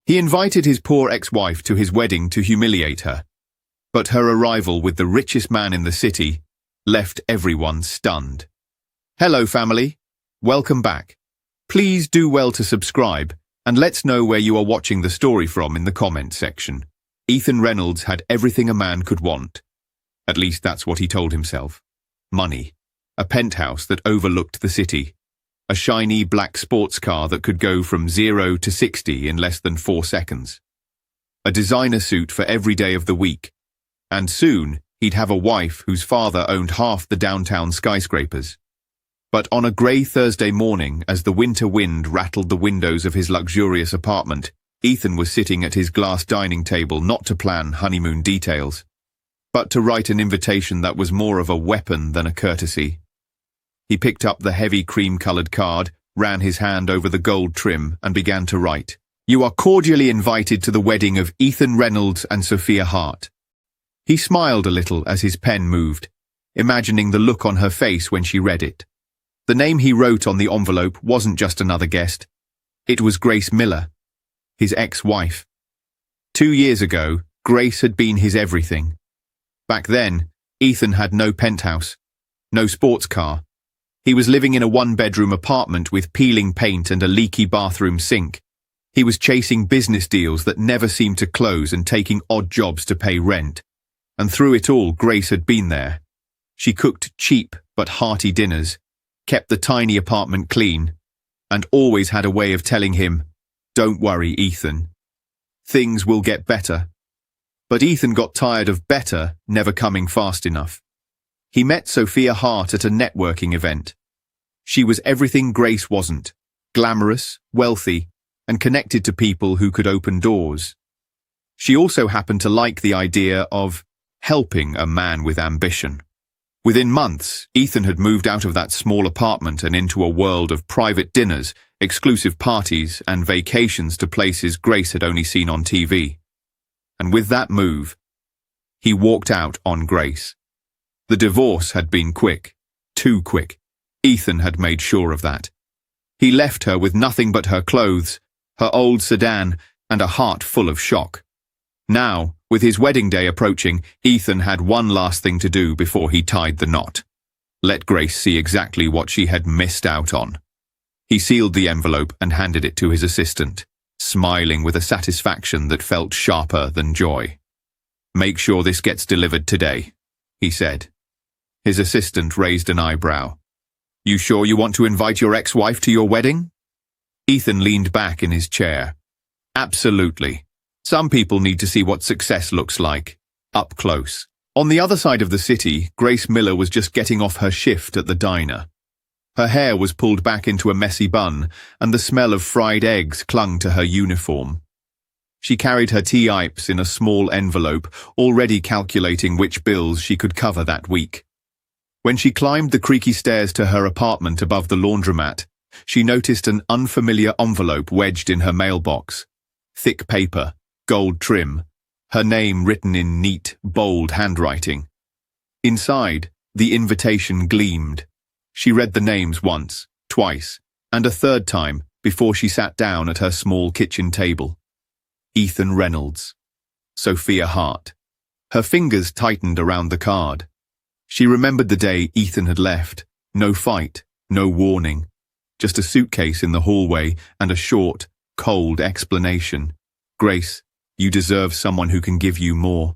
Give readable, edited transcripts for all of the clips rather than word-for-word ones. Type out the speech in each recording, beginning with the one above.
He invited his poor ex-wife to his wedding to humiliate her. But her arrival with the richest man in the city left everyone stunned. Hello, family. Welcome back. Please do well to subscribe, and let's know where you are watching the story from in the comment section. Ethan Reynolds had everything a man could want. At least that's what he told himself. Money, a penthouse that overlooked the city, a shiny black sports car that could go from 0 to 60 in less than 4 seconds, a designer suit for every day of the week, and soon he'd have a wife whose father owned half the downtown skyscrapers. But on a grey Thursday morning, as the winter wind rattled the windows of his luxurious apartment, Ethan was sitting at his glass dining table not to plan honeymoon details, but to write an invitation that was more of a weapon than a courtesy. He picked up the heavy cream-coloured card, ran his hand over the gold trim, and began to write, "You are cordially invited to the wedding of Ethan Reynolds and Sophia Hart." He smiled a little as his pen moved, imagining the look on her face when she read it. The name he wrote on the envelope wasn't just another guest. It was Grace Miller, his ex-wife. 2 years ago, Grace had been his everything. Back then, Ethan had no penthouse, no sports car. He was living in a one-bedroom apartment with peeling paint and a leaky bathroom sink. He was chasing business deals that never seemed to close and taking odd jobs to pay rent. And through it all, Grace had been there. She cooked cheap but hearty dinners, kept the tiny apartment clean, and always had a way of telling him, "Don't worry, Ethan. Things will get better." But Ethan got tired of better never coming fast enough. He met Sophia Hart at a networking event. She was everything Grace wasn't: glamorous, wealthy, and connected to people who could open doors. She also happened to like the idea of helping a man with ambition. Within months, Ethan had moved out of that small apartment and into a world of private dinners, exclusive parties, and vacations to places Grace had only seen on TV. And with that move, he walked out on Grace. The divorce had been quick, too quick. Ethan had made sure of that. He left her with nothing but her clothes, her old sedan, and a heart full of shock. Now, with his wedding day approaching, Ethan had one last thing to do before he tied the knot. Let Grace see exactly what she had missed out on. He sealed the envelope and handed it to his assistant, smiling with a satisfaction that felt sharper than joy. "Make sure this gets delivered today," he said. His assistant raised an eyebrow. "You sure you want to invite your ex-wife to your wedding?" Ethan leaned back in his chair. "Absolutely. Some people need to see what success looks like, up close." On the other side of the city, Grace Miller was just getting off her shift at the diner. Her hair was pulled back into a messy bun, and the smell of fried eggs clung to her uniform. She carried her tea-ipes in a small envelope, already calculating which bills she could cover that week. When she climbed the creaky stairs to her apartment above the laundromat, she noticed an unfamiliar envelope wedged in her mailbox. Thick paper, gold trim, her name written in neat, bold handwriting. Inside, the invitation gleamed. She read the names once, twice, and a third time before she sat down at her small kitchen table. Ethan Reynolds. Sophia Hart. Her fingers tightened around the card. She remembered the day Ethan had left. No fight, no warning. Just a suitcase in the hallway and a short, cold explanation. "Grace, you deserve someone who can give you more.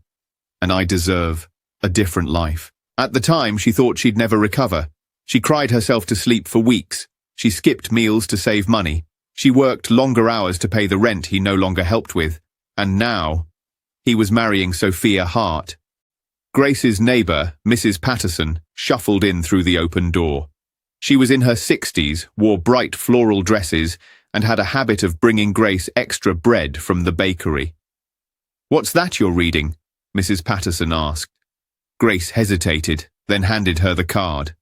And I deserve a different life." At the time, she thought she'd never recover. She cried herself to sleep for weeks. She skipped meals to save money. She worked longer hours to pay the rent he no longer helped with. And now, he was marrying Sophia Hart. Grace's neighbour, Mrs. Patterson, shuffled in through the open door. She was in her 60s, wore bright floral dresses, and had a habit of bringing Grace extra bread from the bakery. "What's that you're reading?" Mrs. Patterson asked. Grace hesitated, then handed her the card.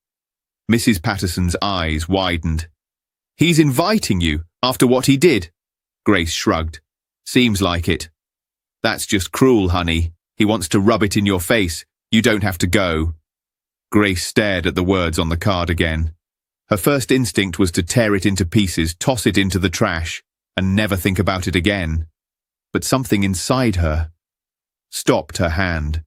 Mrs. Patterson's eyes widened. "He's inviting you, after what he did." Grace shrugged. "Seems like it." "That's just cruel, honey. He wants to rub it in your face. You don't have to go." Grace stared at the words on the card again. Her first instinct was to tear it into pieces, toss it into the trash, and never think about it again. but something inside her stopped her hand.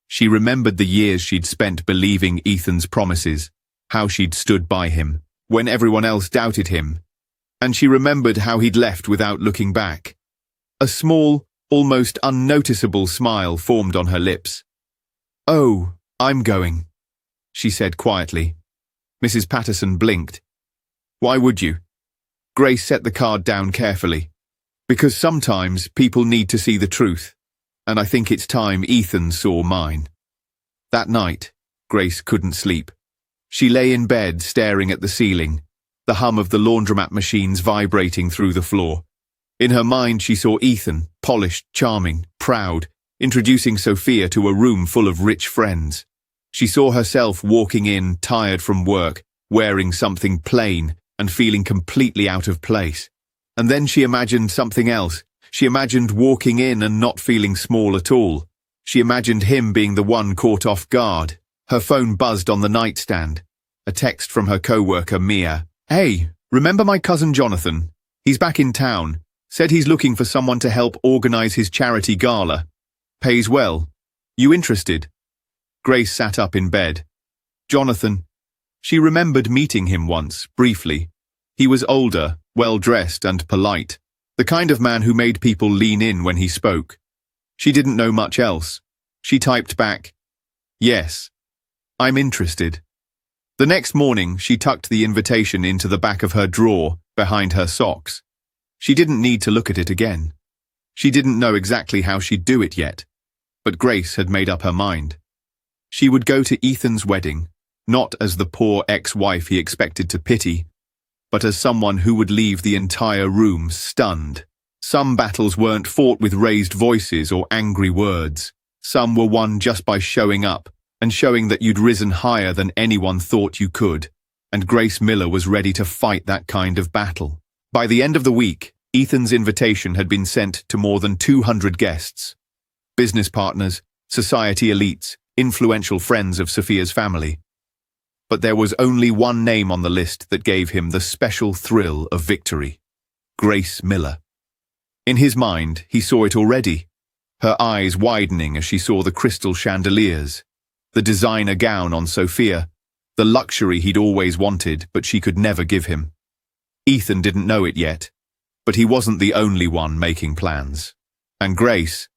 She remembered the years she'd spent believing Ethan's promises, how she'd stood by him when everyone else doubted him, and she remembered how he'd left without looking back. A small, almost unnoticeable smile formed on her lips. "Oh, I'm going," she said quietly. Mrs. Patterson blinked. "Why would you?" Grace set the card down carefully. "Because sometimes people need to see the truth, and I think it's time Ethan saw mine." That night, Grace couldn't sleep. She lay in bed staring at the ceiling, the hum of the laundromat machines vibrating through the floor. In her mind she saw Ethan, polished, charming, proud, introducing Sophia to a room full of rich friends. She saw herself walking in, tired from work, wearing something plain, and feeling completely out of place. And then she imagined something else. She imagined walking in and not feeling small at all. She imagined him being the one caught off guard. Her phone buzzed on the nightstand. A text from her co-worker, Mia. "Hey, remember my cousin Jonathan? He's back in town. Said he's looking for someone to help organize his charity gala. Pays well. You interested?" Grace sat up in bed. Jonathan. She remembered meeting him once, briefly. He was older, well-dressed and polite, the kind of man who made people lean in when he spoke. She didn't know much else. She typed back, "Yes, I'm interested." The next morning, she tucked the invitation into the back of her drawer, behind her socks. She didn't need to look at it again. She didn't know exactly how she'd do it yet, but Grace had made up her mind. She would go to Ethan's wedding, not as the poor ex-wife he expected to pity, but as someone who would leave the entire room stunned. Some battles weren't fought with raised voices or angry words. Some were won just by showing up and showing that you'd risen higher than anyone thought you could, and Grace Miller was ready to fight that kind of battle. By the end of the week, Ethan's invitation had been sent to more than 200 guests. Business partners, society elites, influential friends of Sophia's family. But there was only one name on the list that gave him the special thrill of victory. Grace Miller. In his mind, he saw it already, her eyes widening as she saw the crystal chandeliers, the designer gown on Sophia, the luxury he'd always wanted but she could never give him. Ethan didn't know it yet, but he wasn't the only one making plans. And Grace,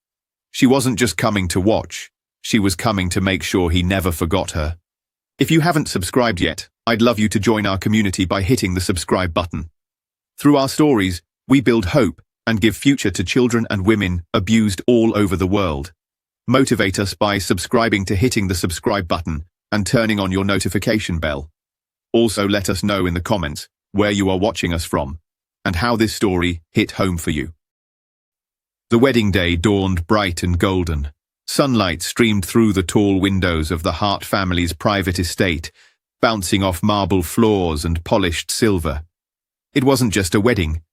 she wasn't just coming to watch, she was coming to make sure he never forgot her. If you haven't subscribed yet, I'd love you to join our community by hitting the subscribe button. Through our stories, we build hope and give future to children and women abused all over the world. Motivate us by subscribing to hitting the subscribe button and turning on your notification bell. Also let us know in the comments where you are watching us from and how this story hit home for you. The wedding day dawned bright and golden. Sunlight streamed through the tall windows of the Hart family's private estate, bouncing off marble floors and polished silver. It wasn't just a wedding.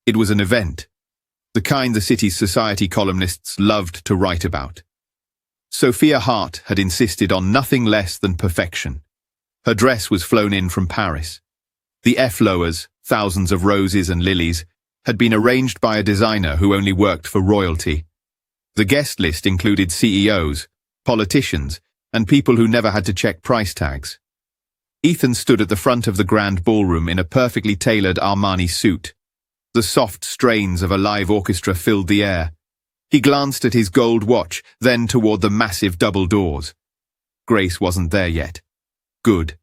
It was an event. The kind the city's society columnists loved to write about. Sophia Hart had insisted on nothing less than perfection. Her dress was flown in from Paris. The flowers, thousands of roses and lilies, had been arranged by a designer who only worked for royalty. The guest list included CEOs, politicians, and people who never had to check price tags. Ethan stood at the front of the grand ballroom in a perfectly tailored Armani suit. The soft strains of a live orchestra filled the air. He glanced at his gold watch, then toward the massive double doors. Grace wasn't there yet. Good.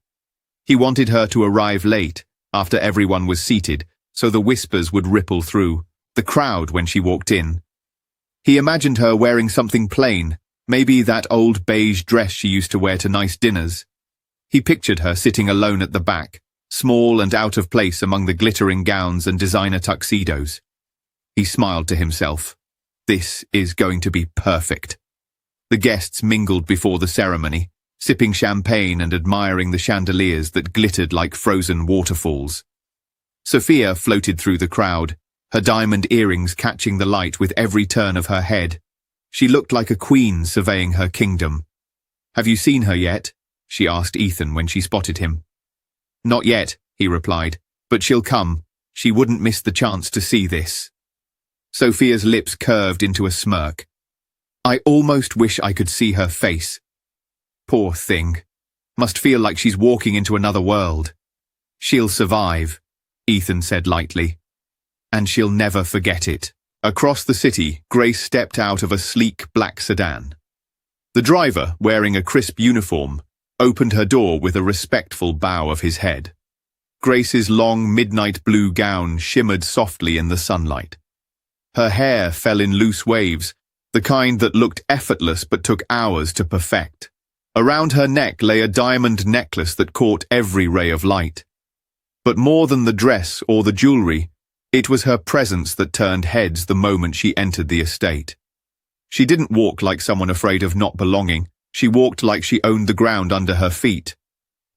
He wanted her to arrive late, after everyone was seated, so the whispers would ripple through the crowd when she walked in. He imagined her wearing something plain, maybe that old beige dress she used to wear to nice dinners. He pictured her sitting alone at the back, small and out of place among the glittering gowns and designer tuxedos. He smiled to himself. This is going to be perfect. The guests mingled before the ceremony, sipping champagne and admiring the chandeliers that glittered like frozen waterfalls. Sophia floated through the crowd, her diamond earrings catching the light with every turn of her head. She looked like a queen surveying her kingdom. "Have you seen her yet?" she asked Ethan when she spotted him. "Not yet," he replied, "but she'll come. She wouldn't miss the chance to see this." Sophia's lips curved into a smirk. I almost wish I could see her face. Poor thing. Must feel like she's walking into another world. She'll survive, Ethan said lightly. And she'll never forget it. Across the city, Grace stepped out of a sleek black sedan. The driver, wearing a crisp uniform, opened her door with a respectful bow of his head. Grace's long midnight blue gown shimmered softly in the sunlight. Her hair fell in loose waves, the kind that looked effortless but took hours to perfect. Around her neck lay a diamond necklace that caught every ray of light. But more than the dress or the jewelry, it was her presence that turned heads the moment she entered the estate. She didn't walk like someone afraid of not belonging. She walked like she owned the ground under her feet.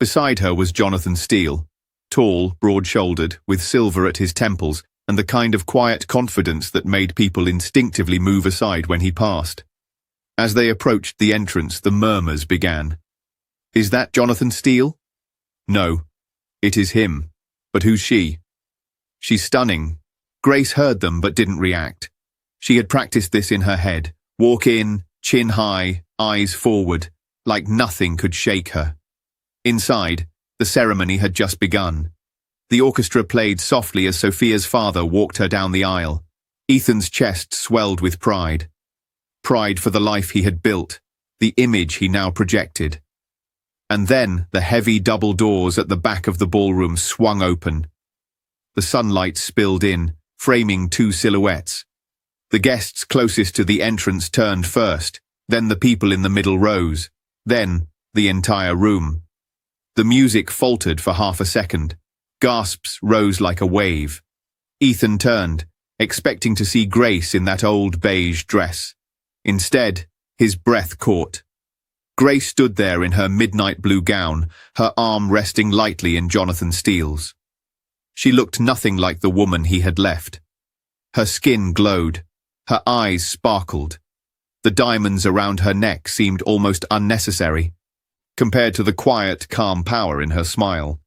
Beside her was Jonathan Steele, tall, broad-shouldered, with silver at his temples, and the kind of quiet confidence that made people instinctively move aside when he passed. As they approached the entrance, the murmurs began. Is that Jonathan Steele? No, it is him. But who's she? She's stunning. Grace heard them but didn't react. She had practiced this in her head. Walk in, chin high, eyes forward, like nothing could shake her. Inside, the ceremony had just begun. The orchestra played softly as Sophia's father walked her down the aisle. Ethan's chest swelled with pride. Pride for the life he had built, the image he now projected. And then the heavy double doors at the back of the ballroom swung open. The sunlight spilled in, framing two silhouettes. The guests closest to the entrance turned first, then the people in the middle rows, then the entire room. The music faltered for half a second. Gasps rose like a wave. Ethan turned, expecting to see Grace in that old beige dress. Instead, his breath caught. Grace stood there in her midnight blue gown, her arm resting lightly in Jonathan Steele's. She looked nothing like the woman he had left. Her skin glowed. Her eyes sparkled. The diamonds around her neck seemed almost unnecessary, compared to the quiet, calm power in her smile.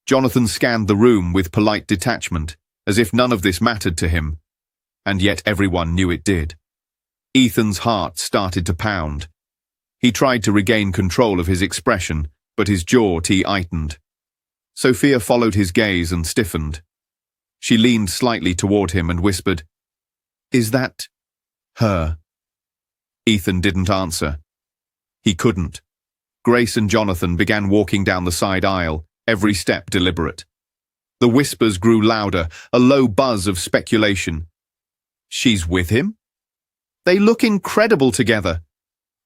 Jonathan scanned the room with polite detachment, as if none of this mattered to him, and yet everyone knew it did. Ethan's heart started to pound. He tried to regain control of his expression, but his jaw tightened. Sophia followed his gaze and stiffened. She leaned slightly toward him and whispered, Is that her? Ethan didn't answer. He couldn't. Grace and Jonathan began walking down the side aisle, every step deliberate. The whispers grew louder, a low buzz of speculation. She's with him? They look incredible together.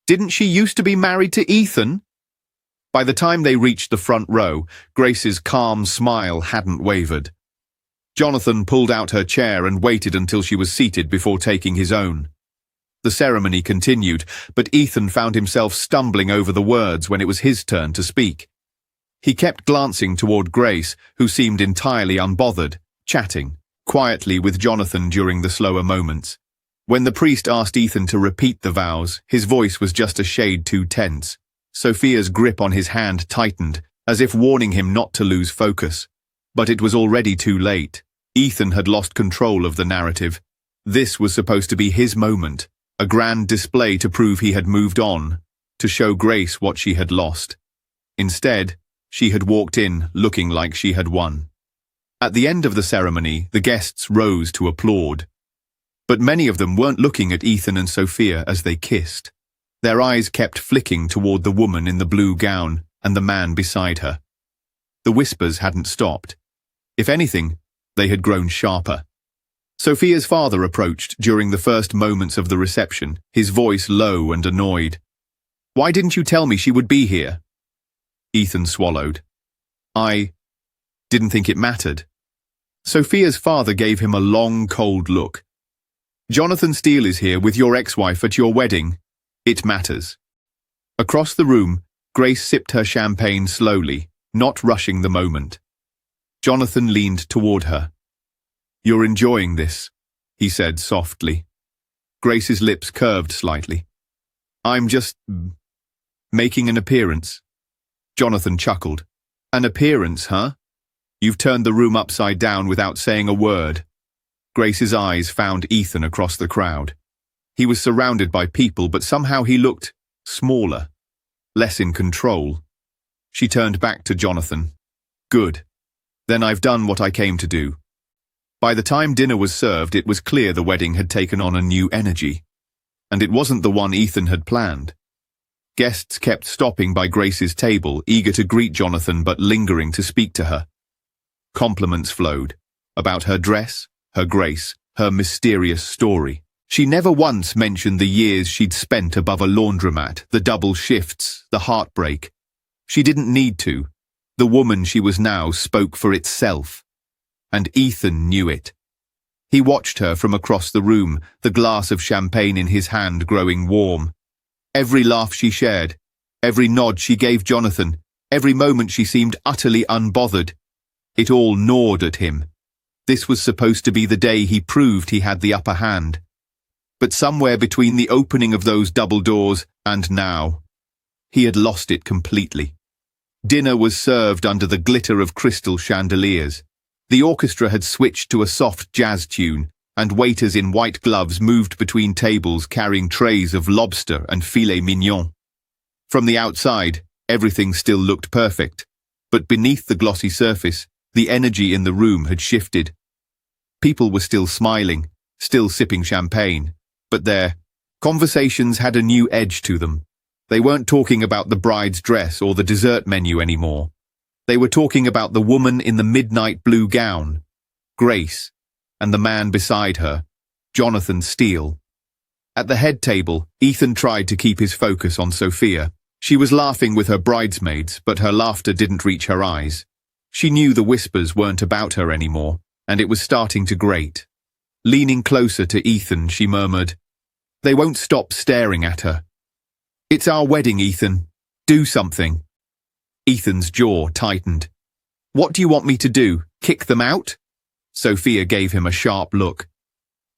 Didn't she used to be married to Ethan? By the time they reached the front row, Grace's calm smile hadn't wavered. Jonathan pulled out her chair and waited until she was seated before taking his own. The ceremony continued, but Ethan found himself stumbling over the words when it was his turn to speak. He kept glancing toward Grace, who seemed entirely unbothered, chatting quietly with Jonathan during the slower moments. When the priest asked Ethan to repeat the vows, his voice was just a shade too tense. Sophia's grip on his hand tightened, as if warning him not to lose focus. But it was already too late. Ethan had lost control of the narrative. This was supposed to be his moment, a grand display to prove he had moved on, to show Grace what she had lost. Instead, she had walked in looking like she had won. At the end of the ceremony, the guests rose to applaud. But many of them weren't looking at Ethan and Sophia as they kissed. Their eyes kept flicking toward the woman in the blue gown and the man beside her. The whispers hadn't stopped. If anything, they had grown sharper. Sophia's father approached during the first moments of the reception, his voice low and annoyed. Why didn't you tell me she would be here? Ethan swallowed. I didn't think it mattered. Sophia's father gave him a long, cold look. Jonathan Steele is here with your ex-wife at your wedding. It matters. Across the room, Grace sipped her champagne slowly, not rushing the moment. Jonathan leaned toward her. You're enjoying this, he said softly. Grace's lips curved slightly. I'm just making an appearance. Jonathan chuckled. An appearance, huh? You've turned the room upside down without saying a word. Grace's eyes found Ethan across the crowd. He was surrounded by people, but somehow he looked smaller, less in control. She turned back to Jonathan. Good. Then I've done what I came to do. By the time dinner was served, it was clear the wedding had taken on a new energy. And it wasn't the one Ethan had planned. Guests kept stopping by Grace's table, eager to greet Jonathan but lingering to speak to her. Compliments flowed, about her dress, her grace, her mysterious story. She never once mentioned the years she'd spent above a laundromat, the double shifts, the heartbreak. She didn't need to. The woman she was now spoke for itself. And Ethan knew it. He watched her from across the room, the glass of champagne in his hand growing warm. Every laugh she shared, every nod she gave Jonathan, every moment she seemed utterly unbothered. It all gnawed at him. This was supposed to be the day he proved he had the upper hand. But somewhere between the opening of those double doors and now, he had lost it completely. Dinner was served under the glitter of crystal chandeliers. The orchestra had switched to a soft jazz tune, and waiters in white gloves moved between tables carrying trays of lobster and filet mignon. From the outside, everything still looked perfect, but beneath the glossy surface, the energy in the room had shifted. People were still smiling, still sipping champagne, but their conversations had a new edge to them. They weren't talking about the bride's dress or the dessert menu anymore. They were talking about the woman in the midnight blue gown, Grace, and the man beside her, Jonathan Steele. At the head table, Ethan tried to keep his focus on Sophia. She was laughing with her bridesmaids, but her laughter didn't reach her eyes. She knew the whispers weren't about her anymore, and it was starting to grate. Leaning closer to Ethan, she murmured, "They won't stop staring at her. It's our wedding, Ethan. Do something." Ethan's jaw tightened. "What do you want me to do? Kick them out?" Sophia gave him a sharp look.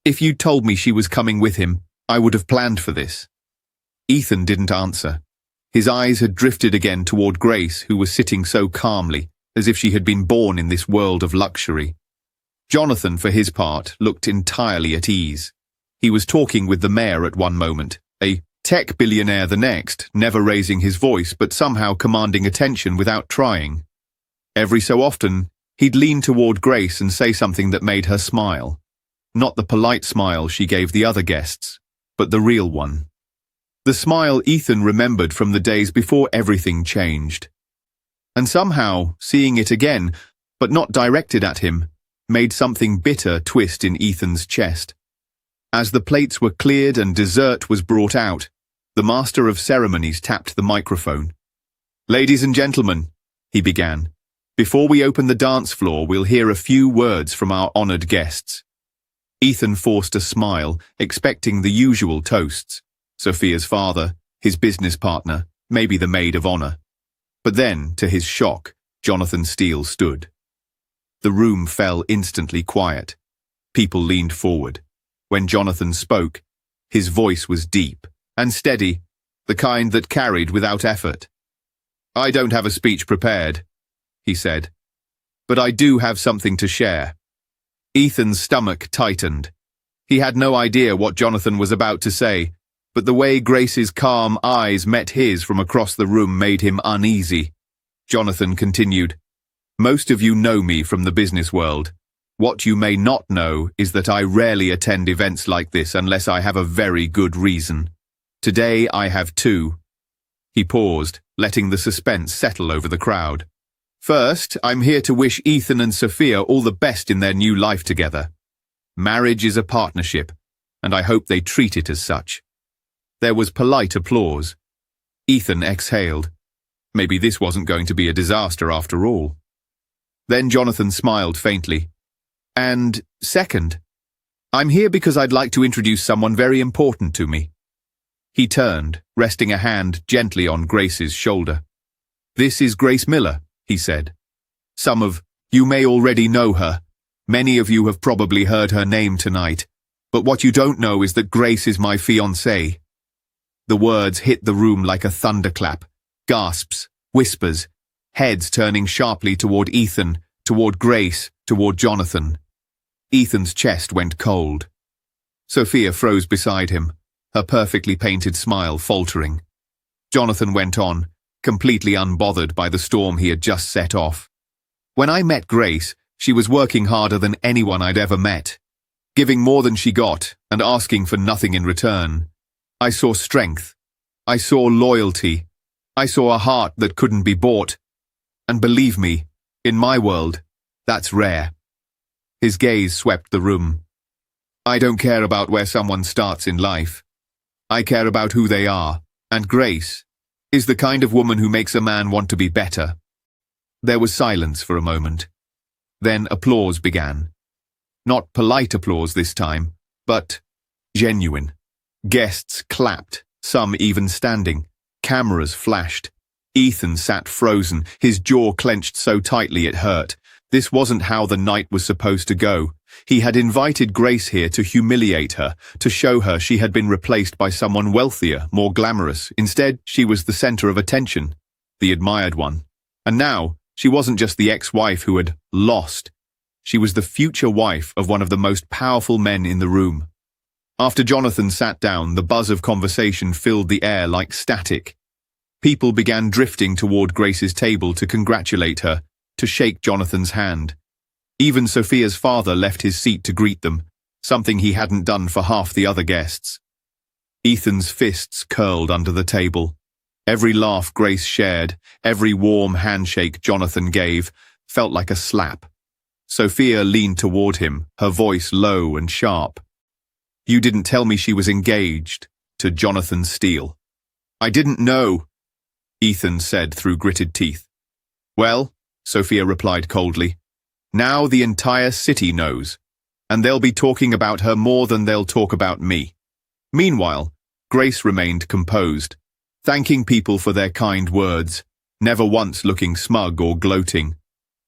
"If you'd told me she was coming with him, I would have planned for this." Ethan didn't answer. His eyes had drifted again toward Grace, who was sitting so calmly, as if she had been born in this world of luxury. Jonathan, for his part, looked entirely at ease. He was talking with the mayor at one moment, a tech billionaire the next, never raising his voice but somehow commanding attention without trying. Every so often, he'd lean toward Grace and say something that made her smile. Not the polite smile she gave the other guests, but the real one. The smile Ethan remembered from the days before everything changed. And somehow, seeing it again, but not directed at him, made something bitter twist in Ethan's chest. As the plates were cleared and dessert was brought out, the master of ceremonies tapped the microphone. "Ladies and gentlemen," he began, "before we open the dance floor, we'll hear a few words from our honored guests." Ethan forced a smile, expecting the usual toasts. Sophia's father, his business partner, maybe the maid of honor. But then, to his shock, Jonathan Steele stood. The room fell instantly quiet. People leaned forward. When Jonathan spoke, his voice was deep and steady, the kind that carried without effort. "I don't have a speech prepared," he said, "but I do have something to share." Ethan's stomach tightened. He had no idea what Jonathan was about to say, but the way Grace's calm eyes met his from across the room made him uneasy. Jonathan continued, "Most of you know me from the business world. What you may not know is that I rarely attend events like this unless I have a very good reason. Today I have two." He paused, letting the suspense settle over the crowd. "First, I'm here to wish Ethan and Sophia all the best in their new life together. Marriage is a partnership, and I hope they treat it as such." There was polite applause. Ethan exhaled. Maybe this wasn't going to be a disaster after all. Then Jonathan smiled faintly. "And second, I'm here because I'd like to introduce someone very important to me." He turned, resting a hand gently on Grace's shoulder. "This is Grace Miller," he said. "Some of you may already know her. Many of you have probably heard her name tonight. But what you don't know is that Grace is my fiancée." The words hit the room like a thunderclap. Gasps, whispers, heads turning sharply toward Ethan, toward Grace, toward Jonathan. Ethan's chest went cold. Sophia froze beside him, her perfectly painted smile faltering. Jonathan went on, completely unbothered by the storm he had just set off. When I met Grace, she was working harder than anyone I'd ever met, giving more than she got and asking for nothing in return. I saw strength. I saw loyalty. I saw a heart that couldn't be bought. And believe me, in my world, that's rare. His gaze swept the room. I don't care about where someone starts in life. I care about who they are, and Grace is the kind of woman who makes a man want to be better. There was silence for a moment. Then applause began. Not polite applause this time, but genuine. Guests clapped, some even standing. Cameras flashed. Ethan sat frozen, his jaw clenched so tightly it hurt. This wasn't how the night was supposed to go. He had invited Grace here to humiliate her, to show her she had been replaced by someone wealthier, more glamorous. Instead, she was the center of attention, the admired one. And now, she wasn't just the ex-wife who had lost. She was the future wife of one of the most powerful men in the room. After Jonathan sat down, the buzz of conversation filled the air like static. People began drifting toward Grace's table to congratulate her, to shake Jonathan's hand. Even Sophia's father left his seat to greet them, something he hadn't done for half the other guests. Ethan's fists curled under the table. Every laugh Grace shared, every warm handshake Jonathan gave, felt like a slap. Sophia leaned toward him, her voice low and sharp. "You didn't tell me she was engaged to Jonathan Steele." "I didn't know," Ethan said through gritted teeth. "Well," Sophia replied coldly, "now the entire city knows, and they'll be talking about her more than they'll talk about me." Meanwhile, Grace remained composed, thanking people for their kind words, never once looking smug or gloating.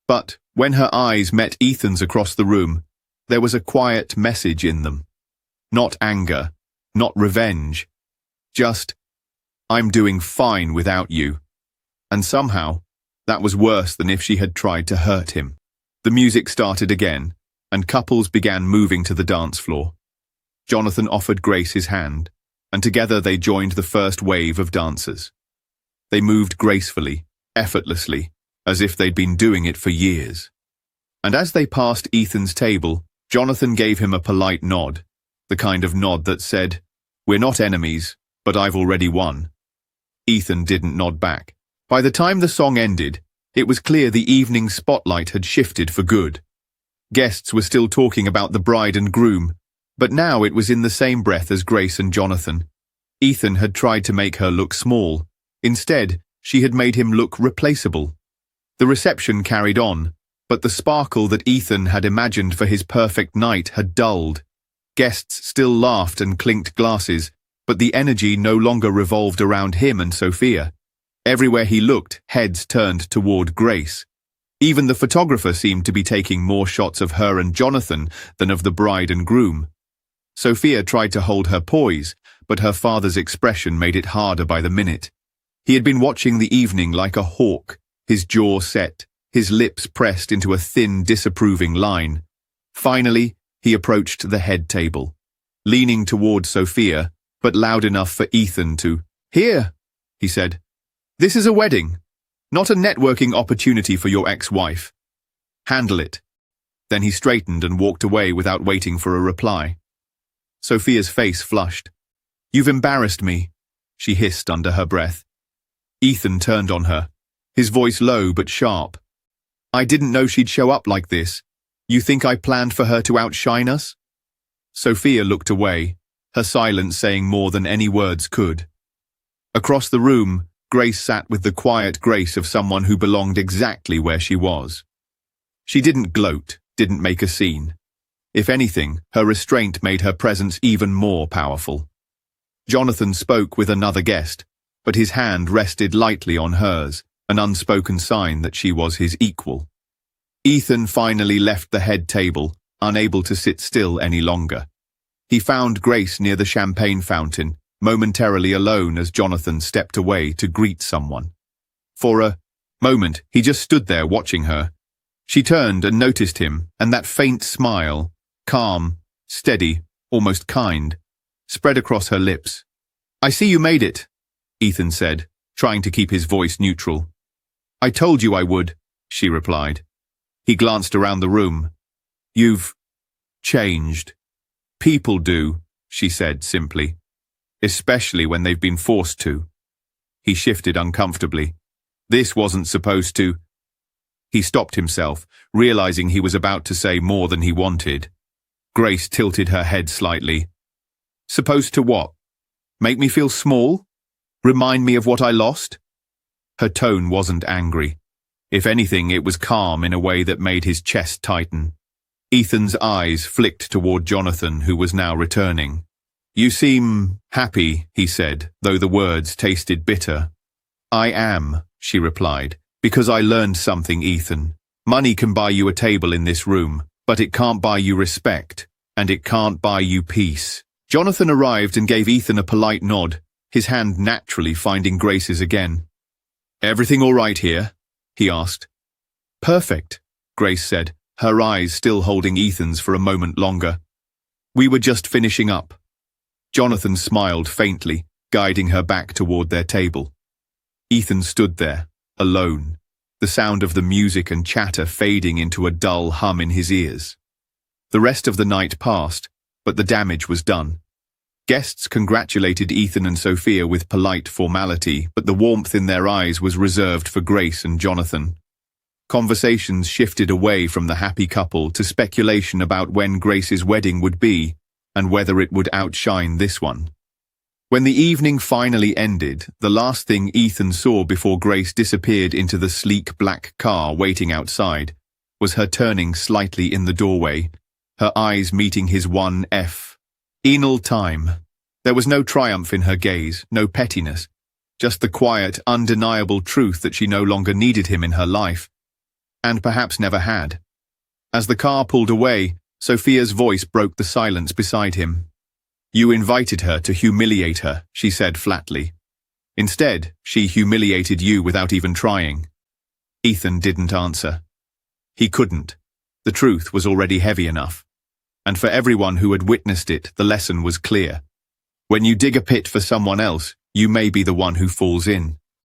But when her eyes met Ethan's across the room, there was a quiet message in them. Not anger, not revenge, just, "I'm doing fine without you." And somehow, that was worse than if she had tried to hurt him. The music started again, and couples began moving to the dance floor. Jonathan offered Grace his hand, and together they joined the first wave of dancers. They moved gracefully, effortlessly, as if they'd been doing it for years. And as they passed Ethan's table, Jonathan gave him a polite nod, the kind of nod that said, "We're not enemies, but I've already won." Ethan didn't nod back. By the time the song ended, it was clear the evening spotlight had shifted for good. Guests were still talking about the bride and groom, but now it was in the same breath as Grace and Jonathan. Ethan had tried to make her look small. Instead, she had made him look replaceable. The reception carried on, but the sparkle that Ethan had imagined for his perfect night had dulled. Guests still laughed and clinked glasses, but the energy no longer revolved around him and Sophia. Everywhere he looked, heads turned toward Grace. Even the photographer seemed to be taking more shots of her and Jonathan than of the bride and groom. Sophia tried to hold her poise, but her father's expression made it harder by the minute. He had been watching the evening like a hawk, his jaw set, his lips pressed into a thin, disapproving line. Finally, he approached the head table, leaning toward Sophia, but loud enough for Ethan to hear, he said. "This is a wedding, not a networking opportunity for your ex-wife. Handle it." Then he straightened and walked away without waiting for a reply. Sophia's face flushed. "You've embarrassed me," she hissed under her breath. Ethan turned on her, his voice low but sharp. "I didn't know she'd show up like this. You think I planned for her to outshine us?" Sophia looked away, her silence saying more than any words could. Across the room, Grace sat with the quiet grace of someone who belonged exactly where she was. She didn't gloat, didn't make a scene. If anything, her restraint made her presence even more powerful. Jonathan spoke with another guest, but his hand rested lightly on hers, an unspoken sign that she was his equal. Ethan finally left the head table, unable to sit still any longer. He found Grace near the champagne fountain, momentarily alone as Jonathan stepped away to greet someone. For a moment, he just stood there watching her. She turned and noticed him, and that faint smile, calm, steady, almost kind, spread across her lips. "I see you made it," Ethan said, trying to keep his voice neutral. "I told you I would," she replied. He glanced around the room. "You've changed." "People do," she said simply, "especially when they've been forced to." He shifted uncomfortably. This wasn't supposed to. He stopped himself, realizing he was about to say more than he wanted. Grace tilted her head slightly. "Supposed to what? Make me feel small? Remind me of what I lost?" Her tone wasn't angry. If anything, it was calm in a way that made his chest tighten. Ethan's eyes flicked toward Jonathan, who was now returning. "You seem happy," he said, though the words tasted bitter. "I am," she replied, "because I learned something, Ethan. Money can buy you a table in this room, but it can't buy you respect, and it can't buy you peace." Jonathan arrived and gave Ethan a polite nod, his hand naturally finding Grace's again. "Everything all right here?" he asked. "Perfect," Grace said, her eyes still holding Ethan's for a moment longer. "We were just finishing up." Jonathan smiled faintly, guiding her back toward their table. Ethan stood there, alone, the sound of the music and chatter fading into a dull hum in his ears. The rest of the night passed, but the damage was done. Guests congratulated Ethan and Sophia with polite formality, but the warmth in their eyes was reserved for Grace and Jonathan. Conversations shifted away from the happy couple to speculation about when Grace's wedding would be, and whether it would outshine this one. When the evening finally ended, the last thing Ethan saw before Grace disappeared into the sleek black car waiting outside was her turning slightly in the doorway, her eyes meeting his one final time. There was no triumph in her gaze, no pettiness, just the quiet, undeniable truth that she no longer needed him in her life, and perhaps never had. As the car pulled away, Sophia's voice broke the silence beside him. "You invited her to humiliate her," she said flatly. "Instead, she humiliated you without even trying." Ethan didn't answer. He couldn't. The truth was already heavy enough. And for everyone who had witnessed it, the lesson was clear. When you dig a pit for someone else, you may be the one who falls in.